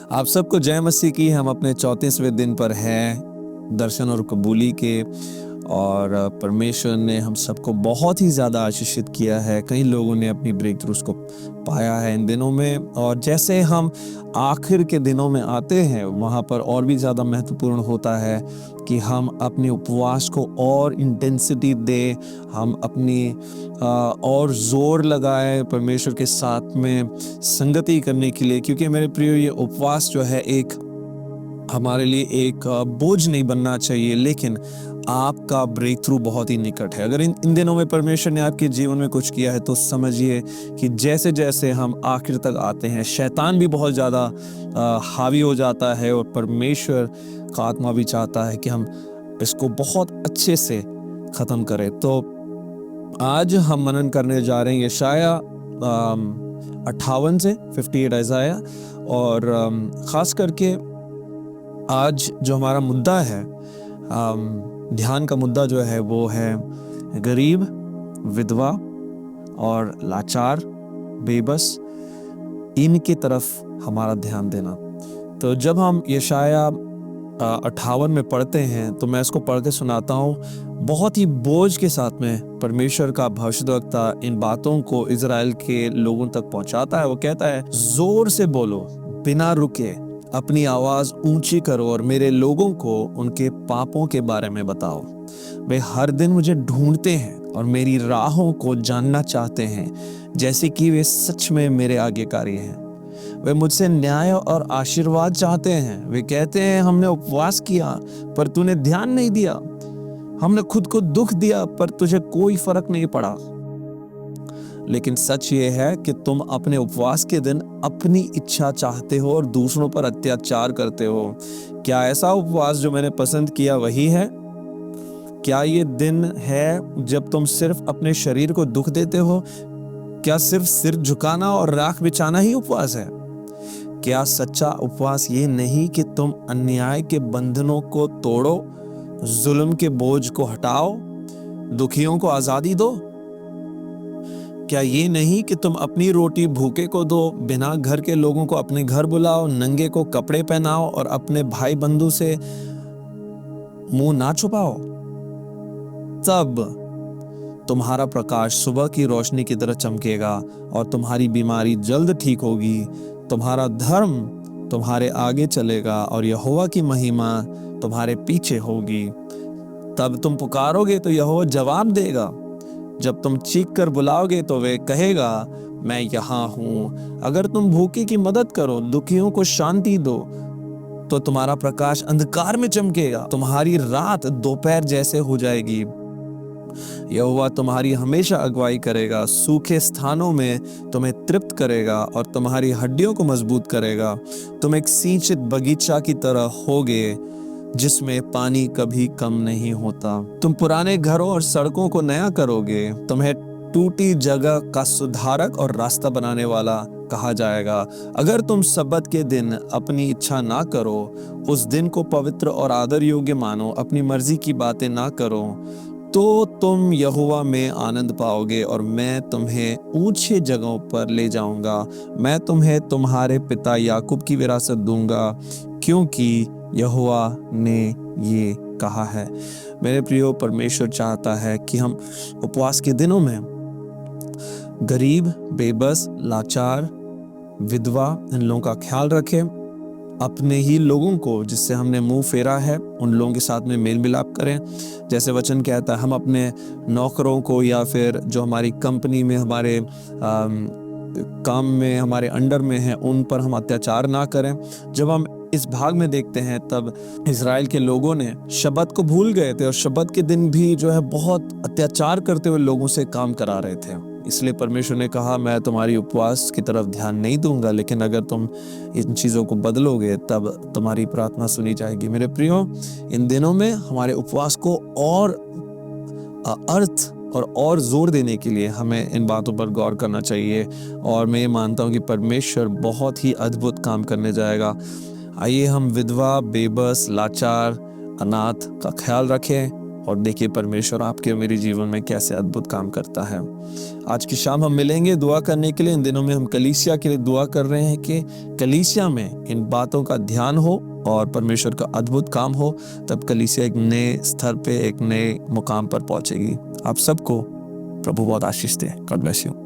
आप सबको जय मसीह की। हम अपने 34वें दिन पर हैं दर्शन और कबूली के, और परमेश्वर ने हम सबको बहुत ही ज़्यादा आशीषित किया है। कई लोगों ने अपनी ब्रेक थ्रूज को पाया है इन दिनों में, और जैसे हम आखिर के दिनों में आते हैं वहाँ पर और भी ज़्यादा महत्वपूर्ण होता है कि हम अपने उपवास को और इंटेंसिटी दें, हम अपनी और ज़ोर लगाए परमेश्वर के साथ में संगति करने के लिए। क्योंकि मेरे प्रियो, ये उपवास जो है एक हमारे लिए एक बोझ नहीं बनना चाहिए, लेकिन आपका ब्रेक थ्रू बहुत ही निकट है। अगर इन दिनों में परमेश्वर ने आपके जीवन में कुछ किया है तो समझिए कि जैसे जैसे हम आखिर तक आते हैं, शैतान भी बहुत ज़्यादा हावी हो जाता है, और परमेश्वर का आत्मा भी चाहता है कि हम इसको बहुत अच्छे से ख़त्म करें। तो आज हम मनन करने जा रहे हैं यशाया 58 से 58 इज़ाया, और ख़ास करके आज जो हमारा मुद्दा है, ध्यान का मुद्दा जो है वो है गरीब, विधवा और लाचार, बेबस, इनकी तरफ हमारा ध्यान देना। तो जब हम यशाया 58 में पढ़ते हैं तो मैं इसको पढ़ के सुनाता हूँ। बहुत ही बोझ के साथ में परमेश्वर का भविष्यद्वक्ता इन बातों को इजराइल के लोगों तक पहुंचाता है। वो कहता है, जोर से बोलो, बिना रुके अपनी आवाज ऊंची करो, और मेरे लोगों को उनके पापों के बारे में बताओ। वे हर दिन मुझे ढूंढते हैं और मेरी राहों को जानना चाहते हैं, जैसे कि वे सच में मेरे आज्ञाकारी हैं। वे मुझसे न्याय और आशीर्वाद चाहते हैं। वे कहते हैं, हमने उपवास किया पर तूने ध्यान नहीं दिया, हमने खुद को दुख दिया पर तुझे कोई फर्क नहीं पड़ा। लेकिन सच ये है कि तुम अपने उपवास के दिन अपनी इच्छा चाहते हो और दूसरों पर अत्याचार करते हो। क्या ऐसा उपवास जो मैंने पसंद किया वही है? क्या ये दिन है जब तुम सिर्फ अपने शरीर को दुख देते हो? क्या सिर्फ सिर झुकाना और राख बिछाना ही उपवास है? क्या सच्चा उपवास ये नहीं कि तुम अन्याय के बंधनों को तोड़ो, जुल्म के बोझ को हटाओ, दुखियों को आजादी दो? क्या ये नहीं कि तुम अपनी रोटी भूखे को दो, बिना घर के लोगों को अपने घर बुलाओ, नंगे को कपड़े पहनाओ और अपने भाई बंधु से मुंह ना छुपाओ? तब तुम्हारा प्रकाश सुबह की रोशनी की तरह चमकेगा और तुम्हारी बीमारी जल्द ठीक होगी। तुम्हारा धर्म तुम्हारे आगे चलेगा और यहोवा की महिमा तुम्हारे पीछे होगी। तब तुम पुकारोगे तो यहोवा जवाब देगा। जब तुम चीख कर बुलाओगे तो वे कहेगा, मैं यहाँ हूँ। अगर तुम भूखे की मदद करो, दुखियों को शांति दो, तो तुम्हारा प्रकाश अंधकार में चमकेगा, तुम्हारी रात दोपहर जैसे हो जाएगी। यहोवा तुम्हारी हमेशा अगुवाई करेगा, सूखे स्थानों में तुम्हें तृप्त करेगा और तुम्हारी हड्डियों को मजबूत करेगा। तुम एक सिंचित बगीचा की तरह होगे, जिसमें पानी कभी कम नहीं होता। तुम पुराने घरों और सड़कों को नया करोगे। तुम्हें टूटी जगह का सुधारक और रास्ता बनाने वाला कहा जाएगा। अगर तुम सब्बत के दिन अपनी इच्छा ना करो, उस दिन को पवित्र और आदर योग्य मानो, अपनी मर्जी की बातें ना करो, तो तुम यहोवा में आनंद पाओगे और मैं तुम्हें ऊंचे जगहों पर ले जाऊंगा। मैं तुम्हें तुम्हारे पिता याकूब की विरासत दूंगा, क्योंकि यहोवा ने ये कहा है। मेरे प्रियो, परमेश्वर चाहता है कि हम उपवास के दिनों में गरीब, बेबस, लाचार, विधवा, इन लोगों का ख्याल रखें। अपने ही लोगों को जिससे हमने मुंह फेरा है, उन लोगों के साथ में मेल मिलाप करें। जैसे वचन कहता है, हम अपने नौकरों को या फिर जो हमारी कंपनी में, हमारे काम में, हमारे अंडर में है, उन पर हम अत्याचार ना करें। जब हम इस भाग में देखते हैं, तब इजराइल के लोगों ने शब्बत को भूल गए थे और शब्बत के दिन भी जो है बहुत अत्याचार करते हुए लोगों से काम करा रहे थे। इसलिए परमेश्वर ने कहा, मैं तुम्हारी उपवास की तरफ ध्यान नहीं दूंगा, लेकिन अगर तुम इन चीज़ों को बदलोगे तब तुम्हारी प्रार्थना सुनी जाएगी। मेरे प्रियो, इन दिनों में हमारे उपवास को और अर्थ और जोर देने के लिए हमें इन बातों पर गौर करना चाहिए, और मैं ये मानता हूँ कि परमेश्वर बहुत ही अद्भुत काम करने जाएगा। आइए हम विधवा, बेबस, लाचार, अनाथ का ख्याल रखें, और देखिए परमेश्वर आपके और मेरे जीवन में कैसे अद्भुत काम करता है। आज की शाम हम मिलेंगे दुआ करने के लिए। इन दिनों में हम कलीसिया के लिए दुआ कर रहे हैं कि कलीसिया में इन बातों का ध्यान हो और परमेश्वर का अद्भुत काम हो, तब कलीसिया एक नए स्तर पे, एक नए मुकाम पर पहुंचेगी। आप सबको प्रभु बहुत आशीष दे। God bless you.